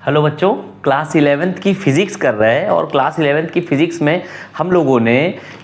Hello बच्चों, class 11th की physics कर रहे हैं और क्लास 11th की फिजिक्स में हम लोगों ने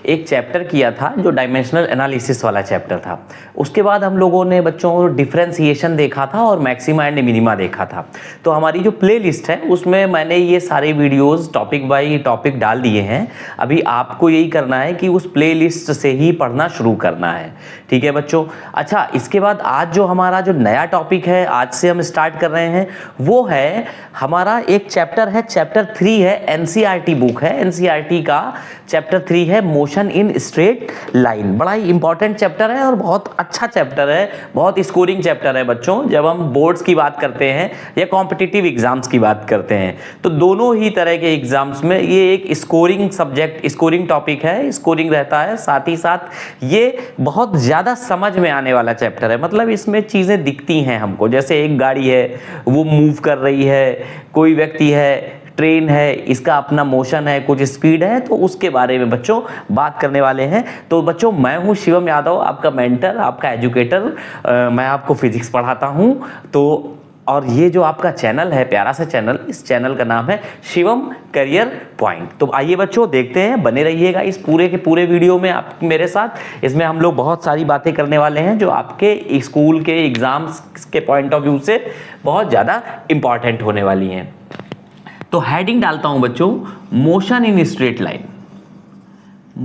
एक चैप्टर किया था जो डायमेंशनल एनालिसिस वाला चैप्टर था। उसके बाद हम लोगों ने बच्चों डिफरेंशिएशन देखा था और मैक्सिमा एंड मिनिमा देखा था। तो हमारी जो प्ले लिस्ट है उसमें मैंने ये सारे वीडियोस टॉपिक बाय टॉपिक डाल दिए हैं। अभी आपको यही करना है कि उस प्ले लिस्ट से ही पढ़ना शुरू करना है, ठीक है बच्चों। अच्छा, इसके बाद आज जो हमारा जो नया टॉपिक है आज से हम स्टार्ट कर रहे हैं वो है हमारा एक चैप्टर है, चैप्टर 3 है, एनसीईआरटी बुक है। एनसीईआरटी का चैप्टर 3 है मोशन इन स्ट्रेट लाइन। बड़ा ही इंपॉर्टेंट चैप्टर है और बहुत अच्छा चैप्टर है, बहुत स्कोरिंग चैप्टर है बच्चों। जब हम बोर्ड्स की बात करते हैं या कॉम्पिटिटिव एग्जाम्स की बात करते हैं तो दोनों ही तरह के एग्जाम्स में ये एक स्कोरिंग सब्जेक्ट, स्कोरिंग टॉपिक है, स्कोरिंग रहता है। साथ ही साथ ये बहुत ज़्यादा समझ में आने वाला चैप्टर है। मतलब इसमें चीज़ें दिखती हैं हमको, जैसे एक गाड़ी है वो मूव कर रही है, कोई व्यक्ति है, ट्रेन है, इसका अपना मोशन है, कुछ स्पीड है, तो उसके बारे में बच्चों बात करने वाले हैं। तो बच्चों मैं हूं शिवम यादव, आपका मेंटर, आपका एजुकेटर। मैं आपको फिजिक्स पढ़ाता हूं। तो और ये जो आपका चैनल है, प्यारा सा चैनल, इस चैनल का नाम है शिवम करियर पॉइंट। तो आइए बच्चों देखते हैं, बने रहिएगा इस पूरे के पूरे वीडियो में आप मेरे साथ। इसमें हम लोग बहुत सारी बातें करने वाले हैं जो आपके स्कूल के एग्जाम्स के पॉइंट ऑफ व्यू से बहुत ज़्यादा इंपॉर्टेंट होने वाली हैं। तो हेडिंग डालता हूं बच्चों, motion in straight line.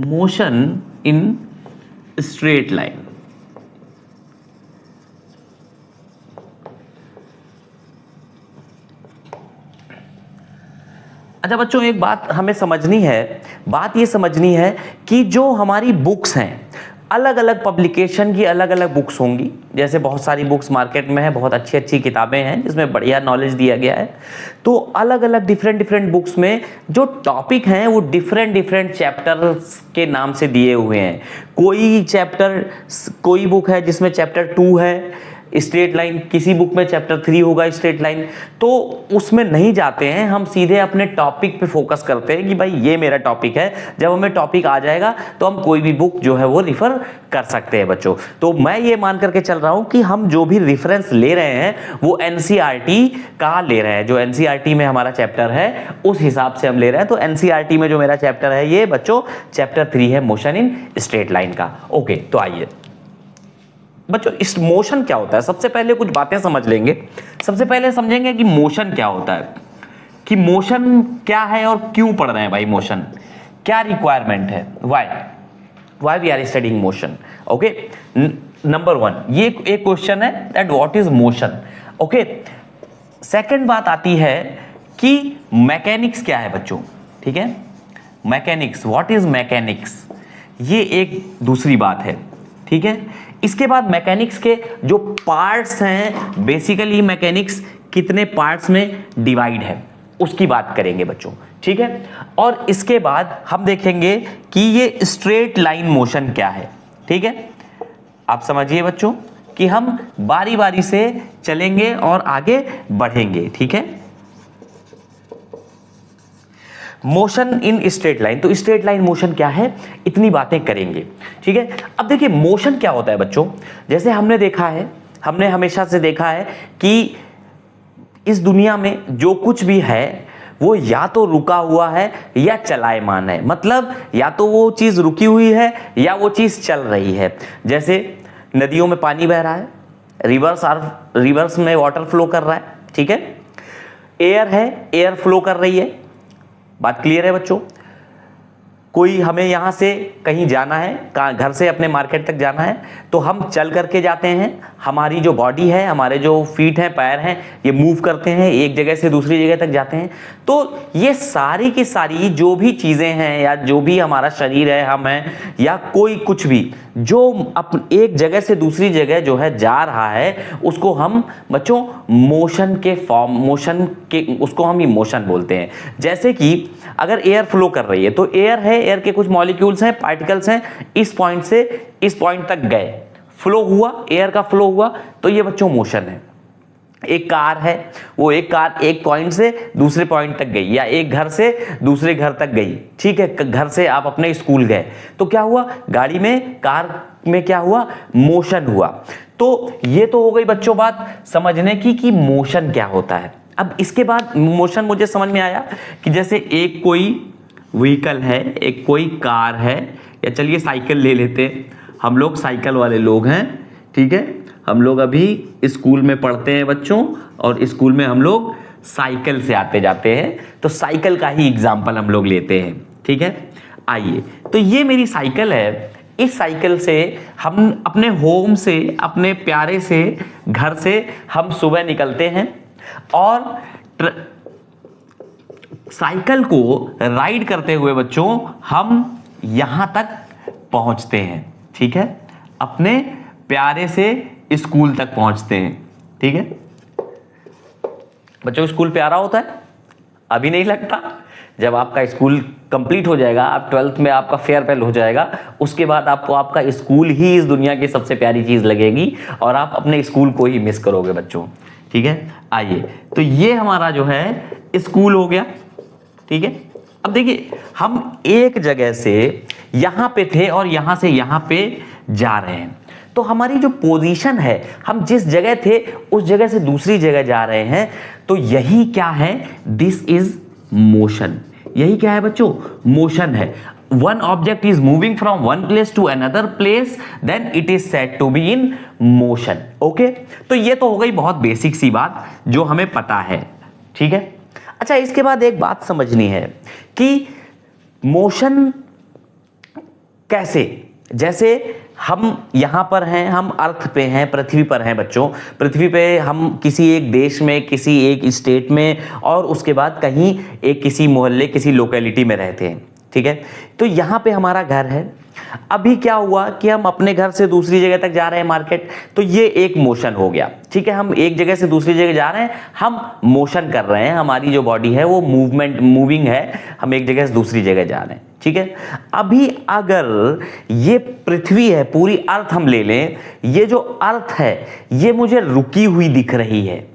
Motion in straight line. अच्छा बच्चों, एक बात हमें समझनी है, बात ये समझनी है कि जो हमारी बुक्स हैं, अलग अलग पब्लिकेशन की अलग अलग बुक्स होंगी। जैसे बहुत सारी बुक्स मार्केट में है, बहुत अच्छी अच्छी किताबें हैं जिसमें बढ़िया नॉलेज दिया गया है। तो अलग अलग डिफरेंट बुक्स में जो टॉपिक हैं वो डिफरेंट चैप्टर्स के नाम से दिए हुए हैं। कोई चैप्टर, कोई बुक है जिसमें चैप्टर 2 है स्ट्रेट लाइन, किसी बुक में चैप्टर 3 होगा स्ट्रेट लाइन। तो उसमें नहीं जाते हैं, हम सीधे अपने टॉपिक पे फोकस करते हैं कि भाई ये मेरा टॉपिक है। जब हमें टॉपिक आ जाएगा तो हम कोई भी बुक जो है वो रिफर कर सकते हैं बच्चों। तो मैं ये मान करके चल रहा हूं कि हम जो भी रेफरेंस ले रहे हैं वो एनसीईआरटी का ले रहे हैं। जो एनसीईआरटी में हमारा चैप्टर है उस हिसाब से हम ले रहे हैं। तो एनसीईआरटी में जो मेरा चैप्टर है ये बच्चों चैप्टर 3 है, मोशन इन स्ट्रेट लाइन का। ओके, तो आइए बच्चों, इस मोशन क्या होता है, सबसे पहले कुछ बातें समझ लेंगे। सबसे पहले समझेंगे कि मोशन क्या होता है, कि मोशन क्या है और क्यों पढ़ रहे हैं भाई मोशन, क्या रिक्वायरमेंट है, why we are studying motion. Okay, number 1 ये एक क्वेश्चन है that what is motion. Okay, second बात आती है कि मैकेनिक्स क्या है बच्चों, ठीक है। मैकेनिक्स, व्हाट इज मैकेनिक्स, ये एक दूसरी बात है, ठीक है। इसके बाद मैकेनिक्स के जो पार्ट्स हैं, बेसिकली मैकेनिक्स कितने पार्ट्स में डिवाइड है उसकी बात करेंगे बच्चों, ठीक है। और इसके बाद हम देखेंगे कि ये स्ट्रेट लाइन मोशन क्या है, ठीक है। आप समझिए बच्चों कि हम बारी बारी से चलेंगे और आगे बढ़ेंगे, ठीक है। मोशन इन स्ट्रेट लाइन, तो स्ट्रेट लाइन मोशन क्या है, इतनी बातें करेंगे, ठीक है। अब देखिए मोशन क्या होता है बच्चों, जैसे हमने देखा है, हमने हमेशा से देखा है कि इस दुनिया में जो कुछ भी है वो या तो रुका हुआ है या चलायमान है। मतलब या तो वो चीज रुकी हुई है या वो चीज चल रही है। जैसे नदियों में पानी बह रहा है, रिवर्स में वाटर फ्लो कर रहा है, ठीक है। एयर है, एयर फ्लो कर रही है, बात क्लियर है बच्चों। कोई हमें यहां से कहीं जाना है, घर से अपने मार्केट तक जाना है, तो हम चल करके जाते हैं। हमारी जो बॉडी है, हमारे जो फीट हैं, पैर हैं, ये मूव करते हैं, एक जगह से दूसरी जगह तक जाते हैं। तो ये सारी की सारी जो भी चीजें हैं या जो भी हमारा शरीर है, हम हैं या कोई कुछ भी जो एक जगह से दूसरी जगह जो है जा रहा है, उसको हम बच्चों मोशन के फॉर्म, मोशन के, उसको हम इमोशन बोलते हैं। जैसे कि अगर एयर फ्लो कर रही है तो एयर है, एयर के कुछ मॉलिक्यूल्स हैं, पार्टिकल्स हैं, इस पॉइंट से इस पॉइंट तक गए, फ्लो हुआ, एयर का फ्लो हुआ, तो ये बच्चों मोशन है। एक कार है, वो एक कार एक पॉइंट से दूसरे पॉइंट तक गई या एक घर से दूसरे घर तक गई, ठीक है। घर से आप अपने स्कूल गए तो क्या हुआ, गाड़ी में, कार में क्या हुआ, मोशन हुआ। तो ये तो हो गई बच्चों बात समझने की कि मोशन क्या होता है। अब इसके बाद मोशन मुझे समझ में आया कि जैसे एक कोई व्हीकल है, एक कोई कार है, या चलिए साइकिल ले लेते हैं, हम लोग साइकिल वाले लोग हैं, ठीक है, हम लोग अभी स्कूल में पढ़ते हैं बच्चों, और स्कूल में हम लोग साइकिल से आते जाते हैं, तो साइकिल का ही एग्जाम्पल हम लोग लेते हैं, ठीक है। आइए, तो ये मेरी साइकिल है, इस साइकिल से हम अपने होम से, अपने प्यारे से घर से हम सुबह निकलते हैं और साइकिल को राइड करते हुए बच्चों हम यहां तक पहुंचते हैं, ठीक है, अपने प्यारे से स्कूल तक पहुंचते हैं, ठीक है। बच्चों स्कूल प्यारा होता है? अभी नहीं लगता? जब आपका स्कूल कंप्लीट हो जाएगा, आप 12th में आपका फेयरवेल हो जाएगा, उसके बाद आपको आपका स्कूल ही इस दुनिया की सबसे प्यारी चीज लगेगी और आप अपने स्कूल को ही मिस करोगे बच्चों, ठीक है। आइए, तो ये हमारा जो है स्कूल हो गया, ठीक है। अब देखिए, हम एक जगह से यहां पे थे और यहां से यहां पे जा रहे हैं, तो हमारी जो पोजीशन है, हम जिस जगह थे उस जगह से दूसरी जगह जा रहे हैं, तो यही क्या है? This is motion. यही क्या है बच्चों? मोशन है। One object is moving from one place to another place, then it is said to be in motion. Okay, तो ये तो हो गई बहुत बेसिक सी बात जो हमें पता है, ठीक है। अच्छा, इसके बाद एक बात समझनी है कि मोशन कैसे, जैसे हम यहां पर हैं, हम अर्थ पे हैं, पृथ्वी पर हैं बच्चों, पृथ्वी पे हम किसी एक देश में, किसी एक स्टेट में, और उसके बाद कहीं एक किसी मोहल्ले, किसी लोकेलिटी में रहते हैं, ठीक है। तो यहां पे हमारा घर है। अभी क्या हुआ कि हम अपने घर से दूसरी जगह तक जा रहे हैं, मार्केट, तो ये एक मोशन हो गया, ठीक है। हम एक जगह से दूसरी जगह जा रहे हैं, हम मोशन कर रहे हैं, हमारी जो बॉडी है वो मूविंग है, हम एक जगह से दूसरी जगह जा रहे हैं, ठीक है। अभी अगर ये पृथ्वी है, पूरी अर्थ हम ले लें, ये जो अर्थ है ये मुझे रुकी हुई दिख रही है।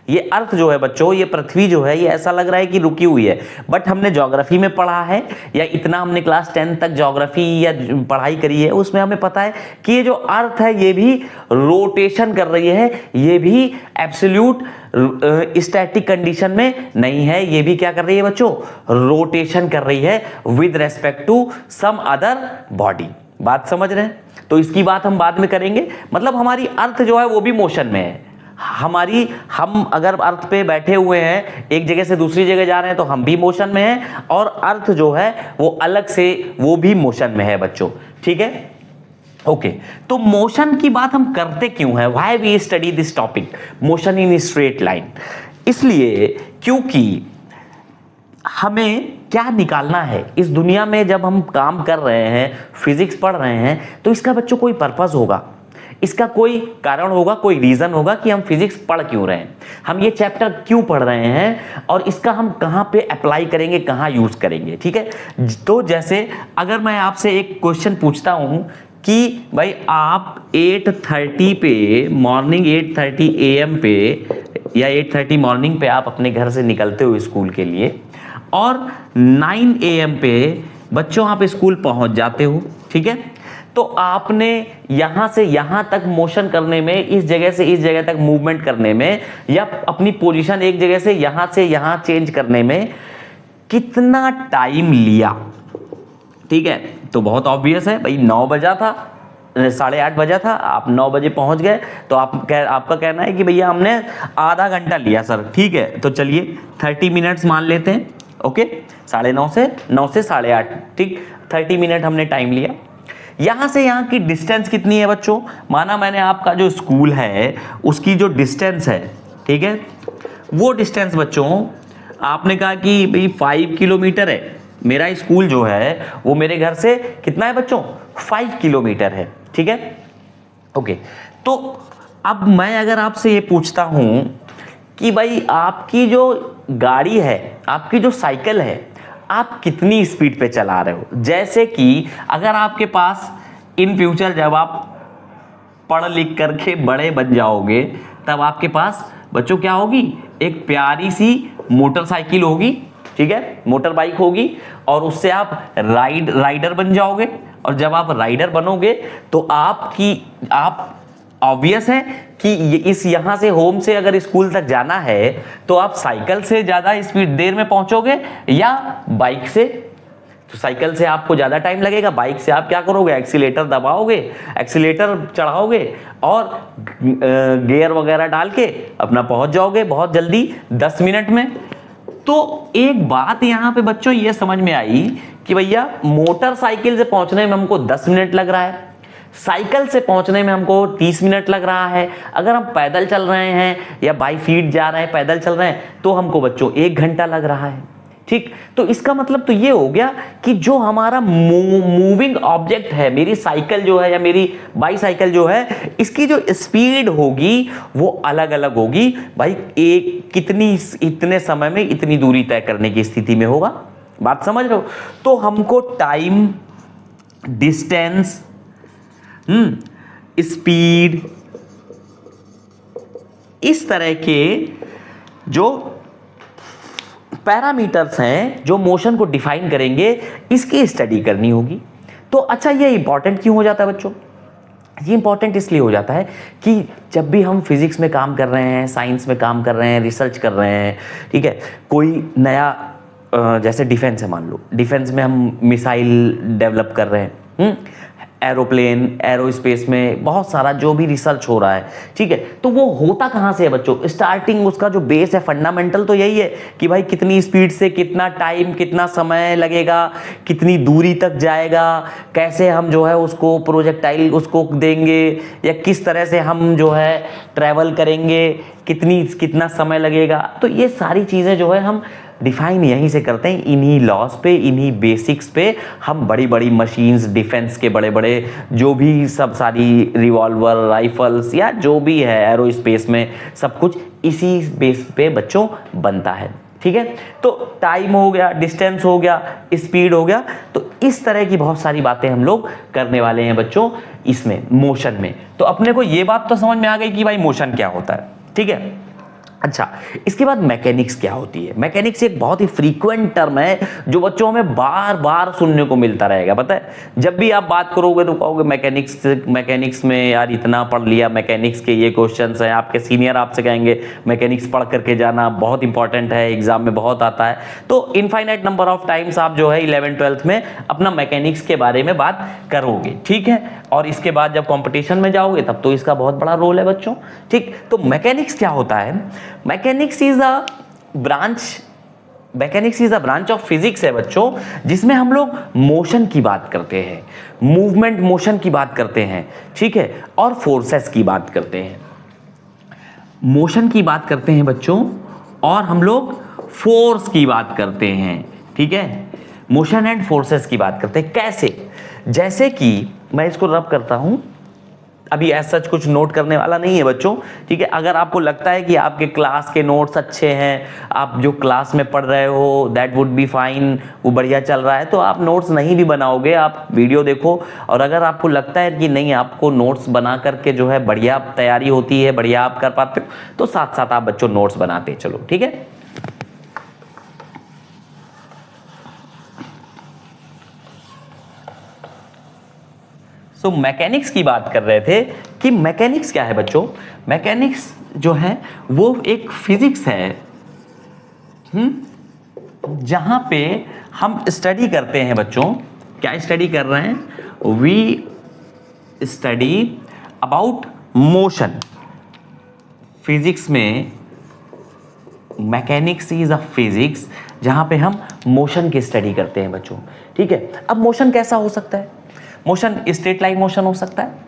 ये अर्थ जो है बच्चों, ये पृथ्वी जो है, ये ऐसा लग रहा है कि रुकी हुई है, बट हमने ज्योग्राफी में पढ़ा है, या इतना हमने क्लास 10 तक ज्योग्राफी या पढ़ाई करी है, उसमें हमें पता है कि ये जो अर्थ है ये भी रोटेशन कर रही है, ये भी एब्सोल्यूट स्टैटिक कंडीशन में नहीं है, ये भी क्या कर रही है बच्चों? रोटेशन कर रही है with respect to some other body. बात समझ रहे हैं? तो इसकी बात हम बाद में करेंगे। मतलब हमारी अर्थ जो है वो भी मोशन में है, हम अगर अर्थ पे बैठे हुए हैं, एक जगह से दूसरी जगह जा रहे हैं, तो हम भी मोशन में हैं, और अर्थ जो है वो अलग से, वो भी मोशन में है बच्चों, ठीक है। ओके, तो मोशन की बात हम करते क्यों है? Why we study this topic motion in straight line? इसलिए क्योंकि हमें क्या निकालना है इस दुनिया में। जब हम काम कर रहे हैं, फिजिक्स पढ़ रहे हैं, तो इसका बच्चों कोई पर्पस होगा, इसका कोई कारण होगा, कोई रीजन होगा कि हम फिजिक्स पढ़ क्यों रहे हैं, हम ये चैप्टर क्यों पढ़ रहे हैं, और इसका हम कहां पे अप्लाई करेंगे, कहां यूज करेंगे, ठीक है। तो जैसे अगर मैं आपसे एक क्वेश्चन पूछता हूं कि भाई आप 8:30 पे, मॉर्निंग 8:30 AM पे, या 8:30 मॉर्निंग पे आप अपने घर से निकलते हो स्कूल के लिए, और 9 AM पे बच्चों आप स्कूल पहुंच जाते हो, ठीक है। तो आपने यहां से यहां तक मोशन करने में, इस जगह से इस जगह तक मूवमेंट करने में, या अपनी पोजीशन एक जगह से यहां चेंज करने में कितना टाइम लिया, ठीक है। तो बहुत ऑब्वियस है भाई, 9 बजा था, 8:30 बजा था, आप 9 बजे पहुंच गए, तो आपका कहना है कि भैया हमने आधा घंटा लिया सर, ठीक है। तो चलिए 30 मिनट्स मान लेते हैं, ओके, 9:30 से 9 से 8:30, ठीक, 30 मिनट हमने टाइम लिया। यहां से यहां की डिस्टेंस कितनी है बच्चों? माना मैंने आपका जो स्कूल है उसकी जो डिस्टेंस है, ठीक है, वो डिस्टेंस बच्चों आपने कहा कि भाई 5 किलोमीटर है। मेरा स्कूल जो है वो मेरे घर से कितना है बच्चों? 5 किलोमीटर है, ठीक है। ओके, तो अब मैं अगर आपसे ये पूछता हूं कि भाई आपकी जो गाड़ी है, आपकी जो साइकिल है, आप कितनी स्पीड पे चला रहे हो? जैसे कि अगर आपके पास इन फ्यूचर जब आप पढ़ लिख करके बड़े बन जाओगे, तब आपके पास बच्चों क्या होगी? एक प्यारी सी मोटरसाइकिल होगी, ठीक है, मोटर बाइक होगी, और उससे आप राइडर बन जाओगे। और जब आप राइडर बनोगे तो आप ऑब्वियस है कि इस यहां से होम से अगर स्कूल तक जाना है तो आप साइकिल से ज्यादा स्पीड देर में पहुंचोगे या बाइक से। तो साइकिल से आपको ज्यादा टाइम लगेगा, बाइक से आप क्या करोगे, एक्सीलेटर दबाओगे, एक्सीलेटर चढ़ाओगे और गियर वगैरह डाल के अपना पहुंच जाओगे बहुत जल्दी 10 मिनट में। तो एक बात यहां पे बच्चों ये समझ में आई कि भैया मोटरसाइकिल से पहुंचने में हमको 10 मिनट लग रहा है, साइकिल से पहुंचने में हमको 30 मिनट लग रहा है, अगर हम पैदल चल रहे हैं या बाई फीट जा रहे हैं, पैदल चल रहे हैं तो हमको बच्चों 1 घंटा लग रहा है। ठीक, तो इसका मतलब तो ये हो गया कि जो हमारा मूविंग ऑब्जेक्ट है, मेरी साइकिल जो है या मेरी बाईसाइकिल जो है, इसकी जो स्पीड होगी वो अलग अलग होगी भाई। एक कितनी इतने समय में इतनी दूरी तय करने की स्थिति में होगा, बात समझ रहे हो। तो हमको टाइम, डिस्टेंस, स्पीड, इस तरह के जो पैरामीटर्स हैं जो मोशन को डिफाइन करेंगे, इसकी स्टडी करनी होगी। तो अच्छा, ये इंपॉर्टेंट क्यों हो जाता है बच्चों? ये इंपॉर्टेंट इसलिए हो जाता है कि जब भी हम फिजिक्स में काम कर रहे हैं, साइंस में काम कर रहे हैं, रिसर्च कर रहे हैं, ठीक है, कोई नया जैसे डिफेंस है, मान लो डिफेंस में हम मिसाइल डेवलप कर रहे हैं, एरोप्लेन, एरोस्पेस में बहुत सारा जो भी रिसर्च हो रहा है, ठीक है, तो वो होता कहाँ से है बच्चों? स्टार्टिंग उसका जो बेस है, फंडामेंटल तो यही है कि भाई कितनी स्पीड से कितना टाइम, कितना समय लगेगा, कितनी दूरी तक जाएगा, कैसे हम जो है उसको प्रोजेक्टाइल उसको देंगे, या किस तरह से हम जो है ट्रैवल करेंगे, कितना समय लगेगा। तो ये सारी चीज़ें जो है हम डिफाइन यहीं से करते हैं, इन्हीं लॉस पे, इन्हीं बेसिक्स पे हम बड़ी बड़ी मशीन्स, डिफेंस के बड़े बड़े जो भी सब सारी रिवॉल्वर, राइफल्स या जो भी है एरोस्पेस में, सब कुछ इसी बेस पे बच्चों बनता है। ठीक है, तो टाइम हो गया, डिस्टेंस हो गया, स्पीड हो गया, तो इस तरह की बहुत सारी बातें हम लोग करने वाले हैं बच्चों इसमें, मोशन में। तो अपने को ये बात तो समझ में आ गई कि भाई मोशन क्या होता है। ठीक है, अच्छा, इसके बाद मैकेनिक्स क्या होती है? मैकेनिक्स एक बहुत ही फ्रीक्वेंट टर्म है जो बच्चों में बार बार सुनने को मिलता रहेगा। पता है, जब भी आप बात करोगे तो कहोगे मैकेनिक्स में यार इतना पढ़ लिया, मैकेनिक्स के ये क्वेश्चंस हैं, आपके सीनियर आपसे कहेंगे मैकेनिक्स पढ़ करके जाना, बहुत इंपॉर्टेंट है, एग्जाम में बहुत आता है। तो इनफाइनाइट नंबर ऑफ टाइम्स आप जो है 11th-12th में अपना मैकेनिक्स के बारे में बात करोगे। ठीक है, और इसके बाद जब कंपटीशन में जाओगे तब तो इसका बहुत बड़ा रोल है बच्चों। ठीक, तो मैकेनिक्स क्या होता है? Mechanics is a branch of physics है बच्चों, जिसमें हम लोग मोशन की बात करते हैं, मूवमेंट मोशन की बात करते हैं, ठीक है, और फोर्सेस की बात करते हैं। मोशन की बात करते हैं बच्चों और हम लोग फोर्स की बात करते हैं। ठीक है, मोशन एंड फोर्सेस की बात करते हैं। कैसे? जैसे कि मैं इसको रब करता हूं, अभी ऐसा सच कुछ नोट करने वाला नहीं है बच्चों। ठीक है, अगर आपको लगता है कि आपके क्लास के नोट्स अच्छे हैं, आप जो क्लास में पढ़ रहे हो दैट वुड बी फाइन, वो बढ़िया चल रहा है, तो आप नोट्स नहीं भी बनाओगे, आप वीडियो देखो। और अगर आपको लगता है कि नहीं, आपको नोट्स बना करके जो है बढ़िया तैयारी होती है, बढ़िया आप कर पाते हो, तो साथ साथ आप बच्चों नोट्स बनाते चलो। ठीक है, तो मैकेनिक्स की बात कर रहे थे कि मैकेनिक्स क्या है बच्चों? मैकेनिक्स जो है वो एक फिजिक्स है जहां पे हम स्टडी करते हैं बच्चों। क्या स्टडी कर रहे हैं? We study about motion. Physics में मैकेनिक्स इज अ फिजिक्स जहां पे हम मोशन की स्टडी करते हैं बच्चों। ठीक है, अब मोशन कैसा हो सकता है? मोशन स्ट्रेट लाइन मोशन हो सकता है,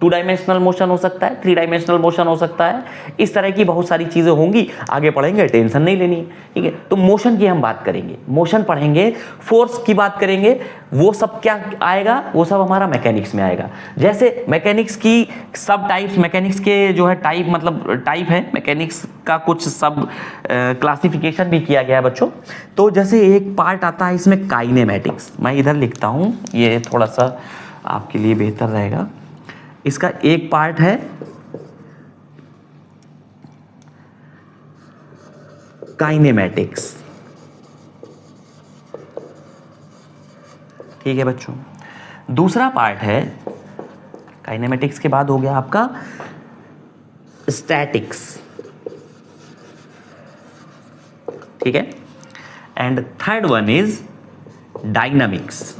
2 डायमेंशनल मोशन हो सकता है, 3 डायमेंशनल मोशन हो सकता है, इस तरह की बहुत सारी चीज़ें होंगी, आगे पढ़ेंगे, टेंशन नहीं लेनी है। ठीक है, तो मोशन की हम बात करेंगे, मोशन पढ़ेंगे, फोर्स की बात करेंगे, वो सब क्या आएगा? वो सब हमारा मैकेनिक्स में आएगा। जैसे मैकेनिक्स की सब टाइप्स, मैकेनिक्स के जो है टाइप, मतलब टाइप है मैकेनिक्स का, कुछ सब क्लासिफिकेशन भी किया गया है बच्चों। तो जैसे एक पार्ट आता है इसमें काइनेमैटिक्स, मैं इधर लिखता हूँ, ये थोड़ा सा आपके लिए बेहतर रहेगा। इसका एक पार्ट है काइनेमैटिक्स। ठीक है बच्चों, दूसरा पार्ट है काइनेमैटिक्स के बाद हो गया आपका स्टैटिक्स, ठीक है, and third one is dynamics.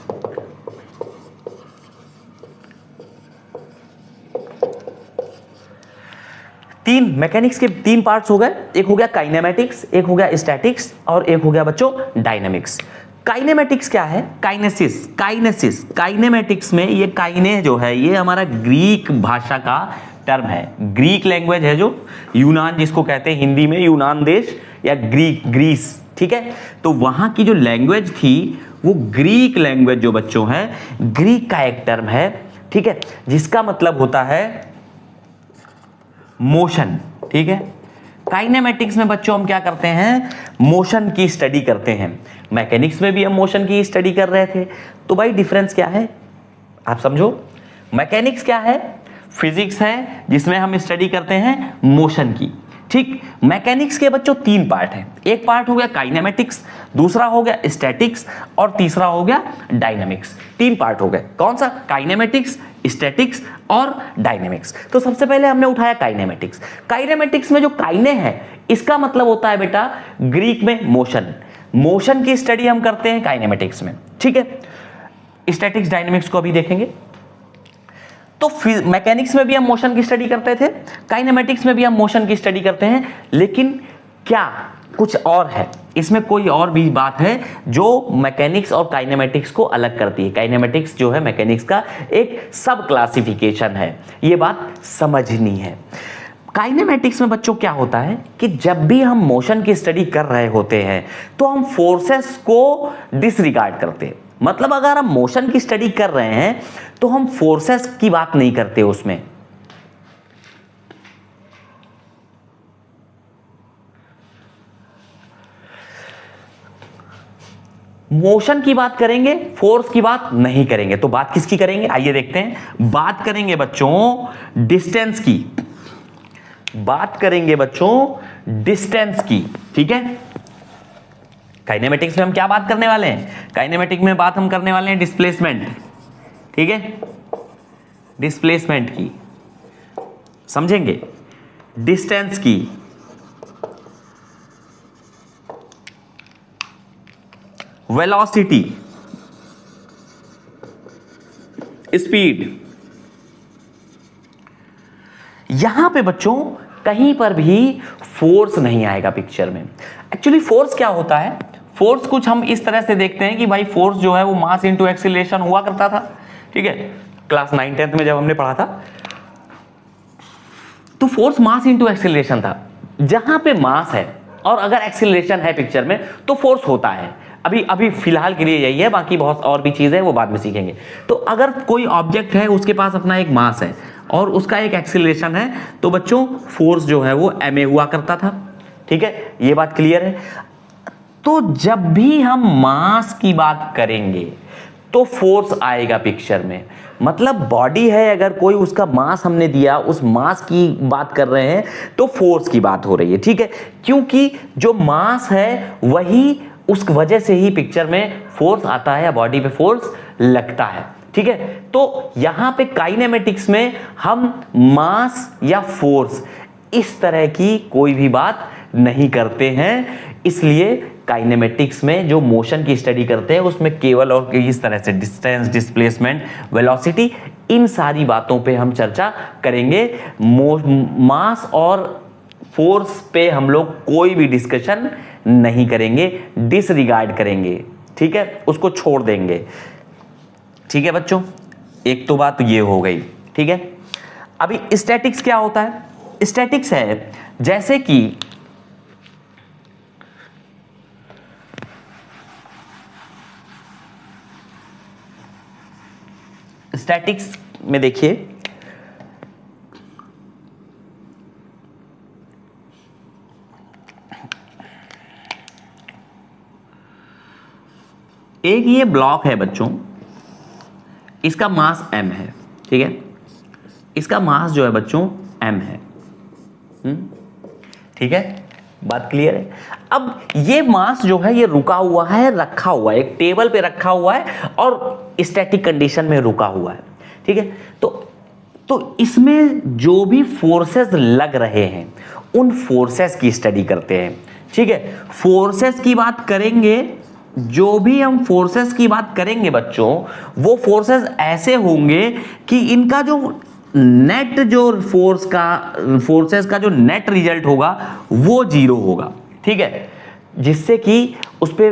तीन मैकेनिक्स के तीन पार्ट्स हो गए, एक हो गया काइनेमेटिक्स, एक हो गया स्टैटिक्स और एक हो गया बच्चों डायनामिक्स। काइनेमेटिक्स क्या है? काइनेसिस, काइनेसिस, काइनेमेटिक्स में ये काइने जो है ये हमारा ग्रीक भाषा का टर्म है, ग्रीक लैंग्वेज है जो यूनान जिसको कहते हैं हिंदी में यूनान देश या ग्रीस, ठीक है। तो वहां की जो लैंग्वेज थी वो ग्रीक लैंग्वेज जो बच्चों है, ग्रीक का एक टर्म है, ठीक है, जिसका मतलब होता है मोशन, ठीक है। काइनेमेटिक्स में बच्चों हम क्या करते हैं? मोशन की स्टडी करते हैं। मैकेनिक्स में भी हम मोशन की स्टडी कर रहे थे। तो भाई डिफरेंस क्या है आप समझो। मैकेनिक्स क्या है? फिजिक्स है जिसमें हम स्टडी करते हैं मोशन की, ठीक। मैकेनिक्स के बच्चों तीन पार्ट हैं, एक पार्ट हो गया काइनेमेटिक्स, दूसरा हो गया स्टैटिक्स और तीसरा हो गया डायनामिक्स। तीन पार्ट हो गए, कौन सा? काइनेमेटिक्स, स्टैटिक्स और डायनेमिक्स। तो सबसे पहले हमने उठाया काइनेमेटिक्स। काइनेमेटिक्स में जो काइने है इसका मतलब होता है बेटा ग्रीक में मोशन, मोशन की स्टडी हम करते हैं काइनेमेटिक्स में, ठीक है। स्टैटिक्स डायनेमिक्स को अभी देखेंगे। तो मैकेनिक्स में भी हम मोशन की स्टडी करते थे, काइनेमेटिक्स में भी हम मोशन की स्टडी करते हैं, लेकिन क्या कुछ और है इसमें, कोई और भी बात है जो मैकेनिक्स और काइनेमेटिक्स को अलग करती है। काइनेमेटिक्स जो है मैकेनिक्स का एक सब क्लासिफिकेशन है, ये बात समझनी है। काइनेमेटिक्स में बच्चों क्या होता है कि जब भी हम मोशन की स्टडी कर रहे होते हैं तो हम फोर्सेस को डिसरिगार्ड करते हैं। मतलब अगर हम मोशन की स्टडी कर रहे हैं तो हम फोर्सेस की बात नहीं करते उसमें, मोशन की बात करेंगे, फोर्स की बात नहीं करेंगे। तो बात किसकी करेंगे? आइए देखते हैं। बात करेंगे बच्चों डिस्टेंस की, बात करेंगे बच्चों डिस्टेंस की, ठीक है। काइनेमेटिक्स में हम क्या बात करने वाले हैं? काइनेमेटिक्स में बात हम करने वाले हैं डिस्प्लेसमेंट, ठीक है, डिस्प्लेसमेंट की समझेंगे, डिस्टेंस की, वेलोसिटी, स्पीड। यहां पे बच्चों कहीं पर भी फोर्स नहीं आएगा पिक्चर में। एक्चुअली फोर्स क्या होता है? फोर्स कुछ हम इस तरह से देखते हैं कि भाई फोर्स जो है वो मास इंटू एक्सीलरेशन हुआ करता था, ठीक है, क्लास 9 10th में जब हमने पढ़ा था। तो फोर्स मास इंटू एक्सीलरेशन था। जहां पे मास है और अगर एक्सीलरेशन है पिक्चर में तो फोर्स होता है। अभी फिलहाल के लिए यही है, बाकी बहुत और भी चीजें वो बाद में सीखेंगे। तो अगर कोई ऑब्जेक्ट है उसके पास अपना एक मास है और उसका एक एक्सीलरेशन है तो बच्चों फोर्स जो है वो ma हुआ करता था, ठीक है, ये बात क्लियर है। तो जब भी हम मास की बात करेंगे तो फोर्स आएगा पिक्चर में। मतलब बॉडी है अगर कोई, उसका मास हमने दिया, उस मास की बात कर रहे हैं तो फोर्स की बात हो रही है, ठीक है, क्योंकि जो मास है वही, उस वजह से ही पिक्चर में फोर्स आता है या बॉडी पे फोर्स लगता है, ठीक है। तो यहां पे काइनेमेटिक्स में हम मास या फोर्स इस तरह की कोई भी बात नहीं करते हैं, इसलिए काइनेमेटिक्स में जो मोशन की स्टडी करते हैं उसमें केवल और इस तरह से डिस्टेंस, डिस्प्लेसमेंट, वेलोसिटी, इन सारी बातों पे हम चर्चा करेंगे। मास और फोर्स पे हम लोग कोई भी डिस्कशन नहीं करेंगे, डिसरिगार्ड करेंगे, ठीक है, उसको छोड़ देंगे, ठीक है बच्चों। एक तो बात ये हो गई, ठीक है। अभी स्टैटिक्स क्या होता है? स्टैटिक्स है जैसे कि स्टैटिक्स में देखिए एक ये ब्लॉक है बच्चों, इसका मास m है, ठीक है, इसका मास जो है बच्चों m है, ठीक है, बात क्लियर है। अब ये मास जो है ये रुका हुआ है, रखा हुआ है, एक टेबल पे रखा हुआ है और स्टैटिक कंडीशन में रुका हुआ है, ठीक है। तो तो इसमें जो भी फोर्सेस लग रहे हैं उन फोर्सेस की स्टडी करते हैं। ठीक है, फोर्सेस की बात करेंगे, जो भी हम फोर्सेस की बात करेंगे बच्चों, वो फोर्सेस ऐसे होंगे कि इनका जो नेट, जो फोर्सेस का जो नेट रिजल्ट होगा वो 0 होगा। ठीक है, जिससे कि उस पे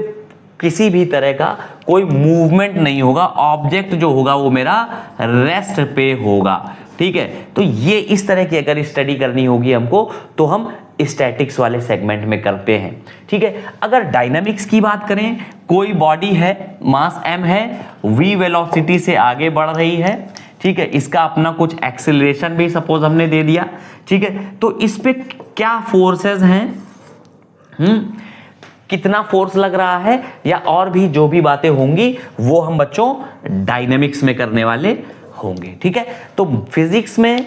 किसी भी तरह का कोई मूवमेंट नहीं होगा, ऑब्जेक्ट जो होगा वो मेरा रेस्ट पे होगा। ठीक है, तो ये इस तरह की अगर स्टडी करनी होगी हमको तो हम स्टैटिक्स वाले सेगमेंट में करते हैं। ठीक है, अगर डायनामिक्स की बात करें, कोई बॉडी है, मास m है, v वेलोसिटी से आगे बढ़ रही है। ठीक है, इसका अपना कुछ एक्सेलरेशन भी सपोज हमने दे दिया। ठीक है, तो इस पे क्या फोर्सेस हैं, कितना फोर्स लग रहा है, या और भी जो भी बातें होंगी वो हम बच्चों डायनेमिक्स में करने वाले होंगे। ठीक है, तो फिजिक्स में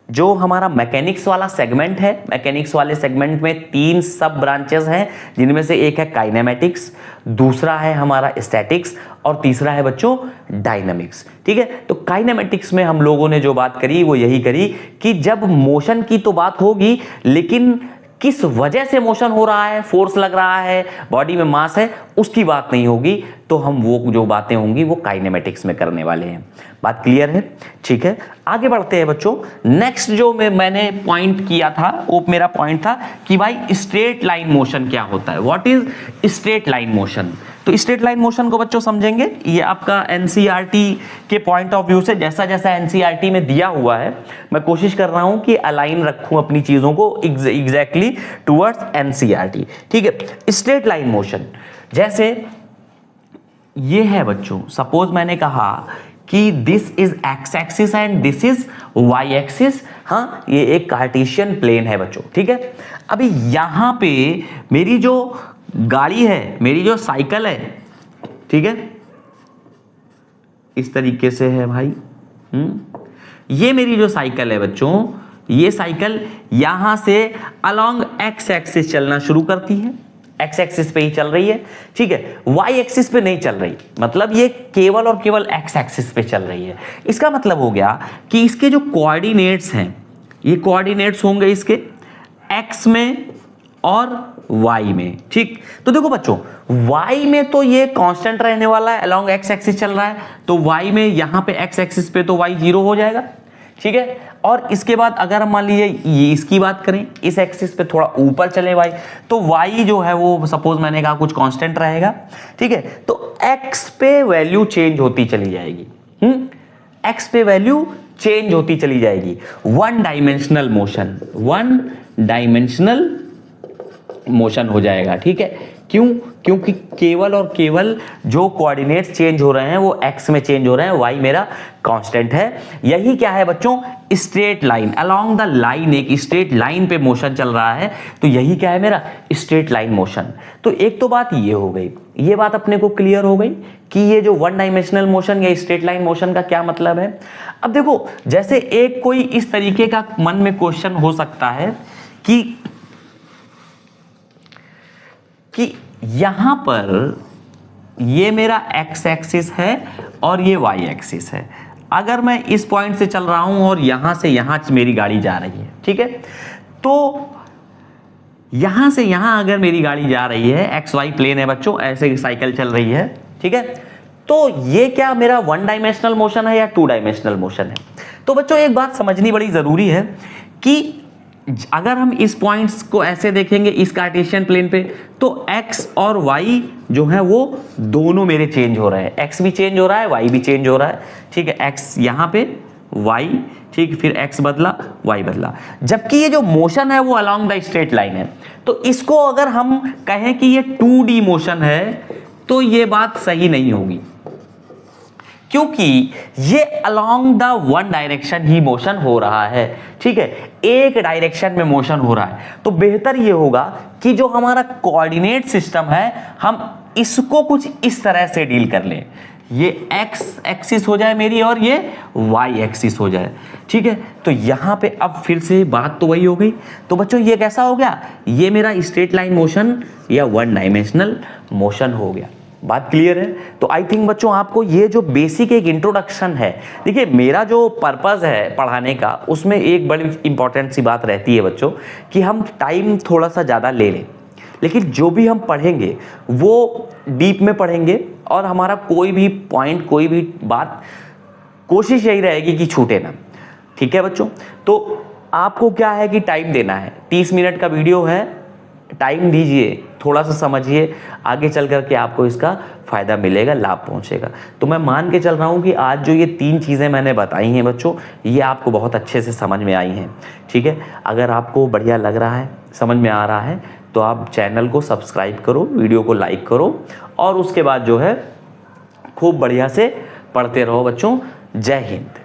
जो हमारा मैकेनिक्स वाला सेगमेंट है, मैकेनिक्स वाले सेगमेंट में 3 सब ब्रांचेस हैं, जिनमें से एक है काइनेमेटिक्स, दूसरा है हमारा स्टैटिक्स और तीसरा है बच्चों डायनामिक्स। ठीक है, तो काइनेमेटिक्स में हम लोगों ने जो बात करी वो यही करी कि जब मोशन की तो बात होगी, लेकिन किस वजह से मोशन हो रहा है, फोर्स लग रहा है, बॉडी में मास है, उसकी बात नहीं होगी। तो हम वो जो बातें होंगी वो काइनेमेटिक्स में करने वाले हैं। बात क्लियर है? ठीक है, आगे बढ़ते हैं बच्चों। नेक्स्ट जो मैंने पॉइंट किया था वो मेरा पॉइंट था कि भाई स्ट्रेट लाइन मोशन क्या होता है, what is straight line motion. तो स्ट्रेट लाइन मोशन को बच्चों समझेंगे, ये आपका एनसीईआरटी के पॉइंट ऑफ व्यू से जैसा जैसा एनसीईआरटी में दिया हुआ है, मैं कोशिश कर रहा हूं कि अलाइन रखूं अपनी चीजों को एग्जैक्टली टुवर्ड्स एनसीईआरटी। ठीक है, स्ट्रेट लाइन मोशन जैसे ये है बच्चों, सपोज मैंने कहा कि this is x axis and this is y axis. हाँ, ये एक कार्टेशियन प्लेन है बच्चों। ठीक है, अभी यहां पे मेरी जो गाड़ी है, मेरी जो साइकिल है, ठीक है, इस तरीके से है भाई। ये मेरी जो साइकिल है बच्चों, ये साइकिल यहां से अलोंग एक्स एक्सिस चलना शुरू करती है, एक्स एक्सिस पे ही चल रही है। ठीक है, वाई एक्सिस पे नहीं चल रही, मतलब ये केवल और केवल एक्स एक्सिस पे चल रही है। इसका मतलब हो गया कि इसके जो कोऑर्डिनेट्स हैं, ये कोऑर्डिनेट्स होंगे इसके एक्स में और y में। ठीक, तो देखो बच्चों, y में तो ये कांस्टेंट रहने वाला है, अलोंग x एक्सिस चल रहा है, तो y में यहां पे x एक्सिस पे तो y 0 हो जाएगा। ठीक है, और इसके बाद अगर हम मान लीजिए ये इसकी बात करें, इस एक्सिस पे थोड़ा ऊपर चले y, तो y जो है वो सपोज मैंने कहा कुछ कांस्टेंट रहेगा। ठीक है, तो x पे वैल्यू चेंज होती चली जाएगी। x पे वैल्यू चेंज होती चली जाएगी। One dimensional motion, one dimensional motion हो जाएगा। ठीक है, क्यों? क्योंकि केवल और केवल जो कोऑर्डिनेट्स चेंज हो रहे हैं वो एक्स में चेंज हो रहे हैं, वाई मेरा कांस्टेंट है। यही क्या है बच्चों? Straight line, along the line, एक स्ट्रेट लाइन पे मोशन चल रहा है, तो यही क्या है मेरा? Straight line motion. तो एक तो बात ये हो गई, ये बात अपने को क्लियर हो गई कि ये जो वन डायमेंशनल मोशन या स्ट्रेट लाइन मोशन का क्या मतलब है। अब देखो, जैसे एक कोई इस तरीके का मन में क्वेश्चन हो सकता है कि यहां पर ये मेरा एक्स एक्सिस है और ये वाई एक्सिस है। अगर मैं इस पॉइंट से चल रहा हूं और यहां से यहां मेरी गाड़ी जा रही है, ठीक है, तो यहां से यहां अगर मेरी गाड़ी जा रही है, एक्स वाई प्लेन है बच्चों, ऐसे साइकिल चल रही है, ठीक है, तो ये क्या मेरा वन डायमेंशनल मोशन है या टू डायमेंशनल मोशन है? तो बच्चों एक बात समझनी बड़ी जरूरी है कि अगर हम इस पॉइंट्स को ऐसे देखेंगे इस कार्टेशियन प्लेन पे, तो x और y जो है वो दोनों मेरे चेंज हो रहे हैं, x भी चेंज हो रहा है, y भी चेंज हो रहा है। ठीक है, x यहाँ पे, y, ठीक, फिर x बदला, y बदला, जबकि ये जो मोशन है वो अलोंग द स्ट्रेट लाइन है। तो इसको अगर हम कहें कि ये 2D मोशन है तो ये बात सही नहीं होगी, क्योंकि ये along the one direction he motion हो रहा है। ठीक है, एक डायरेक्शन में मोशन हो रहा है, तो बेहतर ये होगा कि जो हमारा कोऑर्डिनेट सिस्टम है हम इसको कुछ इस तरह से डील कर लें, ये x एक्सिस हो जाए मेरी और ये y एक्सिस हो जाए। ठीक है, तो यहां पे अब फिर से बात तो वही हो गई। तो बच्चों ये कैसा हो गया? ये मेरा स्ट्रेट लाइन मोशन या वन डायमेंशनल मोशन हो गया। बात क्लियर है? तो आई थिंक बच्चों आपको ये जो बेसिक एक इंट्रोडक्शन है, देखिए मेरा जो पर्पस है पढ़ाने का, उसमें एक बड़ी इंपॉर्टेंट सी बात रहती है बच्चों कि हम टाइम थोड़ा सा ज़्यादा ले लें, लेकिन जो भी हम पढ़ेंगे वो डीप में पढ़ेंगे और हमारा कोई भी पॉइंट, कोई भी बात, कोशिश यही रहेगी कि छूटे ना। ठीक है बच्चों? तो आपको क्या है कि टाइम देना है, 30 मिनट का वीडियो है, टाइम दीजिए, थोड़ा सा समझिए, आगे चल करके आपको इसका फ़ायदा मिलेगा, लाभ पहुंचेगा। तो मैं मान के चल रहा हूं कि आज जो ये 3 चीज़ें मैंने बताई हैं बच्चों, ये आपको बहुत अच्छे से समझ में आई हैं। ठीक है? अगर आपको बढ़िया लग रहा है, समझ में आ रहा है, तो आप चैनल को सब्सक्राइब करो, वीडियो को लाइक करो और उसके बाद जो है खूब बढ़िया से पढ़ते रहो बच्चों। जय हिंद।